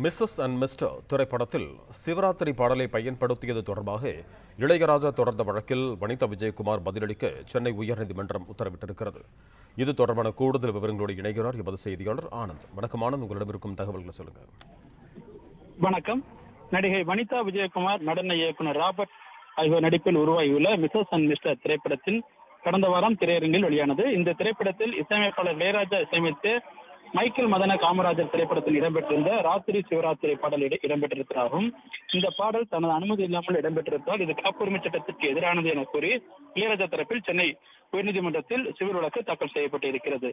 Mrs and mister திரைப்படத்தில் சிவராத்திரி பாடலை பயன்படுத்தியது தொடர்பாக இளையராஜா தொடர்ந்த வழக்கில் வனிதா விஜயகுமார் பதிலளிக்க சென்னை உயர்நீதிமன்றம் உத்தரவிட்டிருக்கிறது. இது தொடர்பான கூடுதல் விவரங்களோடு இணைகிறார் எமது செய்தியாளர் ஆனந்த். வணக்கம் ஆனந்த், உங்களிடம் இருக்கும் தகவல்களை சொல்லுங்க. வணக்கம். நடிகை வனிதா விஜயகுமார், நடன இயக்குனர் ராபர்ட் ஆகியோர் நடிப்பில் உருவாகியுள்ள மிஸ்ஸஸ் அண்ட் மிஸ்டர் திரைப்படத்தின் கடந்த வாரம் திரையரங்கில் வெளியானது. இந்த திரைப்படத்தில் இசையமைப்பாளர் இளையராஜா இசையமைத்து மைக்கேல் மதன காமராஜர் திரைப்படத்தில் இடம்பெற்றிருந்த ராத்திரி சிவராத்திரி பாடல் இடம்பெற்றிருக்கிறாரும். இந்த பாடல் தனது அனுமதி இல்லாமல் இடம்பெற்றிருந்தால் இது காப்புரிமை சட்டத்திற்கு எதிரானது என கூறி இளையராஜா தரப்பில் சென்னை உயர்நீதிமன்றத்தில் சிவில் வழக்கு தாக்கல் செய்யப்பட்டிருக்கிறது.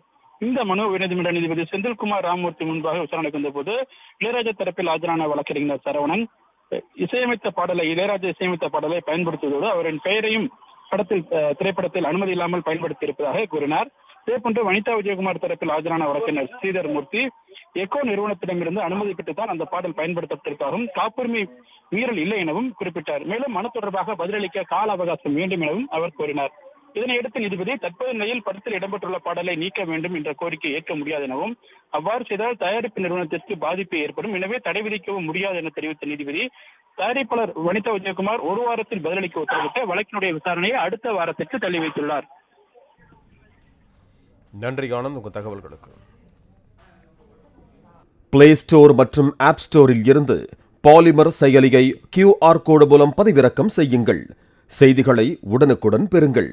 இந்த மனு உயர்நீதிமன்ற நீதிபதி செந்தில்குமார் ராமமூர்த்தி முன்பாக விசாரணைக்கு வந்தபோது இளையராஜா தரப்பில் ஆஜரான வழக்கறிஞர் சரவணன் இளையராஜா இசையமைத்த பாடலை பயன்படுத்துவதோடு அவரின் பெயரையும் திரைப்படத்தில் அனுமதி இல்லாமல் பயன்படுத்தி இருப்பதாக கூறினார். இதேபோன்று வனிதா விஜயகுமார் தரப்பில் ஆஜரான வழக்கறிஞர் ஸ்ரீதர் மூர்த்தி எக்கோ நிறுவனத்திடமிருந்து அனுமதி பெற்றுத்தான் அந்த பாடல் பயன்படுத்தப்பட்டிருக்காரும், காப்புரிமை மீறல் இல்லை எனவும் குறிப்பிட்டார். மேலும் மனு தொடர்பாக பதிலளிக்க கால அவகாசம் வேண்டும் எனவும் அவர் கூறினார். இதனையடுத்து நீதிபதி தற்போதைய நிலையில் படத்தில் இடம்பெற்றுள்ள பாடலை நீக்க வேண்டும் என்ற கோரிக்கை ஏற்க முடியாது எனவும், அவ்வாறு செய்தால் தயாரிப்பு நிறுவனத்திற்கு பாதிப்பு ஏற்படும், எனவே தடை விதிக்கவும் முடியாது என தெரிவித்த நீதிபதி தயாரிப்பாளர் வனிதா விஜயகுமார் ஒரு வாரத்தில் பதிலளிக்க உத்தரவிட்டு வழக்கினுடைய விசாரணையை அடுத்த வாரத்திற்கு தள்ளி வைத்துள்ளார். நன்றி ஆனந்த், உங்கள் தகவல்களுக்கு. பிளே ஸ்டோர் மற்றும் ஆப் ஸ்டோரில் இருந்து பாலிமர் செயலியை QR கோடு மூலம் பதிவிறக்கம் செய்யுங்கள். செய்திகளை உடனுக்குடன் பெறுங்கள்.